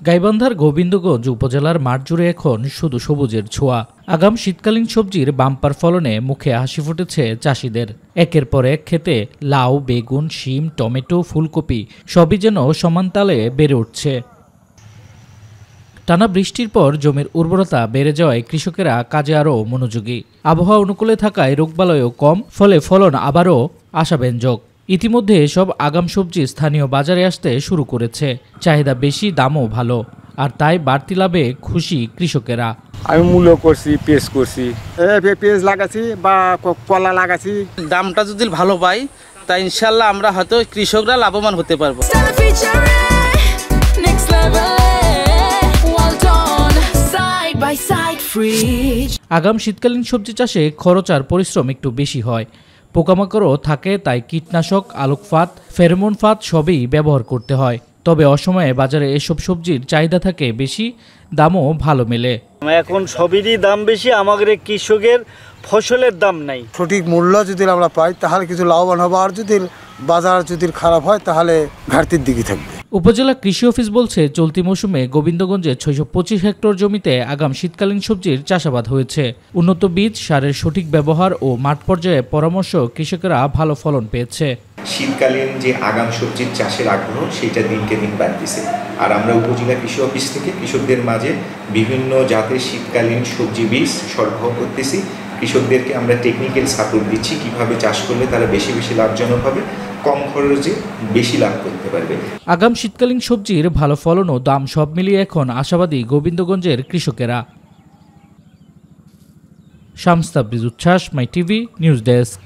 গাইবান্ধার গোবিন্দগঞ্জ উপজেলার মাঠ জুড়ে এখন শুধু সবুজের ছোঁয়া। আগাম শীতকালীন সবজির বাম্পার ফলনে মুখে হাসি ফুটেছে চাষিদের। একের পর এক ক্ষেতে লাউ, বেগুন, শিম, টমেটো, ফুলকপি সবই যেন সমান তালে বেড়ে উঠছে। টানা বৃষ্টির পর জমির উর্বরতা বেড়ে যাওয়ায় কৃষকেরা কাজে আরও মনোযোগী। আবহাওয়া অনুকূলে থাকায় রোগবালাইও কম, ফলে ফলন আবারও আশাব্যঞ্জক। ইতিমধ্যে এসব আগাম সবজি স্থানীয় বাজারে আসতে শুরু করেছে। চাহিদা বেশি, দামও ভালো, আর তাই বাড়তি লাভে খুশি কৃষকেরা। আমি মূলো করছি, পেঁয়াজ করছি, পেঁয়াজ লাগাচ্ছি বা কলা লাগাচ্ছি। দামটা যদি ভালো পাই তাই ইনশাল্লাহ আমরা হয়তো কৃষকরা লাভবান হতে পারবো। আগাম শীতকালীন সবজি চাষে খরচ আর পরিশ্রম একটু বেশি হয়। পোকামাকড়ও থাকে, তাই কীটনাশক, আলোকফাত, ফেরোমন ফাঁদ সবই ব্যবহার করতে হয়। তবে অসময়ে বাজারে এসব সবজির চাহিদা থাকে বেশি, দামও ভালো মেলে। এখন সবেরই দাম বেশি, আমাদের কৃষকের ফসলের দাম নাই। সঠিক মূল্য যদি আমরা পাই তাহলে কিছু লাভবান হবো, আর যদি বাজার যদি খারাপ হয় তাহলে ঘাটতির দিকে থাকবে। উপজেলা কৃষি অফিস বলছে, চলতি মৌসুমে গোবিন্দগঞ্জে 625 হেক্টর জমিতে আগাম শীতকালীন সবজির চাষাবাদ হয়েছে। উন্নত বীজ, সারের সঠিক ব্যবহার ও মাঠ পর্যায়ে পরামর্শ কৃষকেরা ভালো ফলন পেয়েছে। শীতকালীন যে আগাম সবজির চাষের আগ্রহ সেটা দিনকে দিন বাড়তেছে। আর আমরা উপজেলা কৃষি অফিস থেকে কৃষকদের মাঝে বিভিন্ন জাতের শীতকালীন সবজি বীজ সরবরাহ করতেছি। কৃষকদেরকে আমরা টেকনিক্যাল সাপোর্ট দিচ্ছি, কিভাবে চাষ করলে তারা বেশি বেশি লাভজনক হবে, কম খরচে বেশি লাভ করতে পারবে। আগাম শীতকালীন সবজির ভালো ফলন ও দাম সব মিলিয়ে এখন আশাবাদী গোবিন্দগঞ্জের কৃষকেরা। শামস তাবরিজ উচ্ছ্বাস, মাই টিভি নিউজ ডেস্ক।